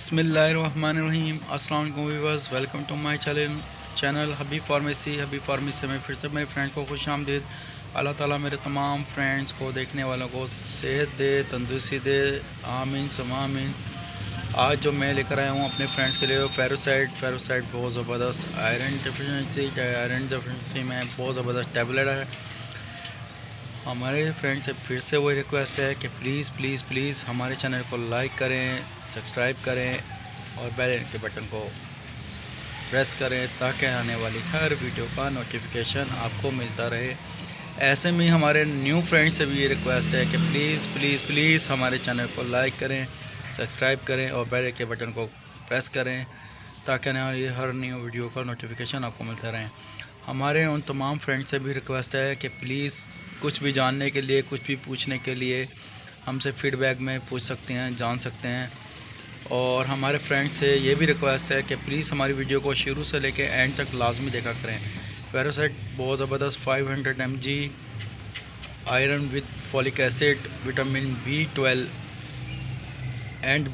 बिस्मिल्लाहिर्रहमानिर्रहीम। अस्सलाम वालेकुम viewers, welcome to my channel Habib pharmacy में फिर से मेरे फ्रेंड को खुश आमदीद। अल्लाह ताला मेरे तमाम फ्रेंड्स को, देखने वालों को सेहत दे, तंदुरुस्ती दे, आमीन सुमा आमीन। आज जो मैं लेकर आया हूँ अपने फ्रेंड्स के लिए फेरोसाइड बहुत ज़बरदस्त आयरन डेफिशिएंसी में बहुत ज़बरदस्त टैबलेट है। हमारे फ्रेंड से फिर से वही रिक्वेस्ट है कि प्लीज़ हमारे चैनल को लाइक करें, सब्सक्राइब करें और बेल के बटन को प्रेस करें ताकि आने वाली हर वीडियो का नोटिफिकेशन आपको मिलता रहे। ऐसे में हमारे न्यू फ्रेंड से भी ये रिक्वेस्ट है कि प्लीज़ हमारे चैनल को लाइक करें, सब्सक्राइब करें और बेल के बटन को प्रेस करें ताकि आने वाली हर न्यू वीडियो का नोटिफिकेशन आपको मिलता रहे। हमारे उन तमाम फ्रेंड से भी रिक्वेस्ट है कि प्लीज़ कुछ भी जानने के लिए, कुछ भी पूछने के लिए हमसे फीडबैक में पूछ सकते हैं, जान सकते हैं। और हमारे फ्रेंड से ये भी रिक्वेस्ट है कि प्लीज़ हमारी वीडियो को शुरू से लेकर एंड तक लाजमी देखा करें। फेरोसाइड बहुत ज़बरदस्त 500 mg iron with folic acid, vitamin B12 and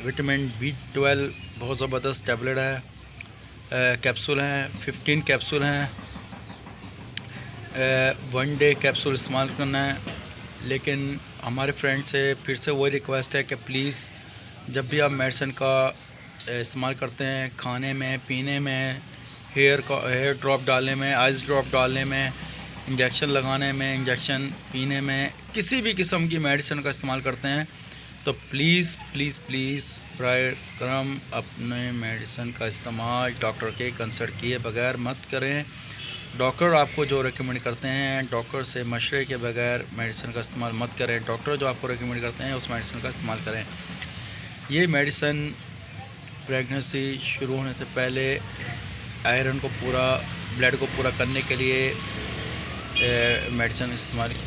vitamin B12 बहुत ज़बरदस्त टैबलेट है। कैप्सूल हैं, 15 कैप्सूल हैं। 1 डे कैप्सूल इस्तेमाल करना है। लेकिन हमारे फ्रेंड से फिर से वही रिक्वेस्ट है कि प्लीज़ जब भी आप मेडिसिन का इस्तेमाल करते हैं, खाने में, पीने में, हेयर ड्रॉप डालने में, आइस ड्रॉप डालने में, इंजेक्शन लगाने में, इंजेक्शन पीने में, किसी भी किस्म की मेडिसिन का इस्तेमाल करते हैं तो प्लीज़ बर करम अपने मेडिसिन का इस्तेमाल डॉक्टर के कंसल्ट किए बगैर मत करें। डॉक्टर आपको जो रेकमेंड करते हैं, डॉक्टर से मशवरे के बगैर मेडिसिन का इस्तेमाल मत करें। डॉक्टर जो आपको रेकमेंड करते हैं उस मेडिसिन का इस्तेमाल करें। ये मेडिसिन प्रेगनेंसी शुरू होने से पहले आयरन को पूरा, ब्लड को पूरा करने के लिए मेडिसिन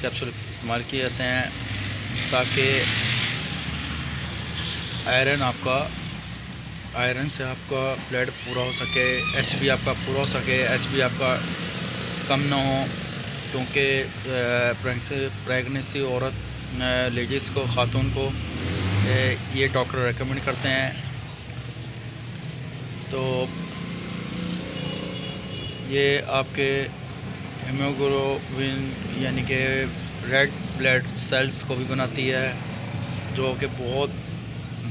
कैप्सूल इस्तेमाल किए जाते हैं ताकि आयरन से आपका ब्लड पूरा हो सके, HB आपका पूरा हो सके, HB आपका कम ना हो। क्योंकि प्रेगनेंसी औरत, लेडीज़ को, ख़ातून को ये डॉक्टर रेकमेंड करते हैं। तो ये आपके हीमोग्लोबिन यानी कि रेड ब्लड सेल्स को भी बनाती है, जो कि बहुत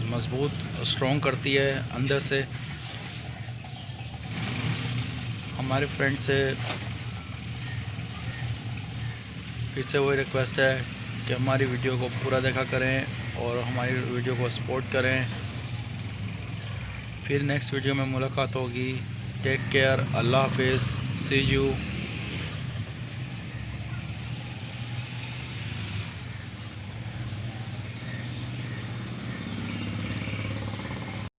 मज़बूत, स्ट्रॉन्ग करती है अंदर से। हमारे फ्रेंड से फिर से वही रिक्वेस्ट है कि हमारी वीडियो को पूरा देखा करें और हमारी वीडियो को सपोर्ट करें। फिर नेक्स्ट वीडियो में मुलाकात होगी। टेक केयर, अल्लाह हाफिज़, सी यू।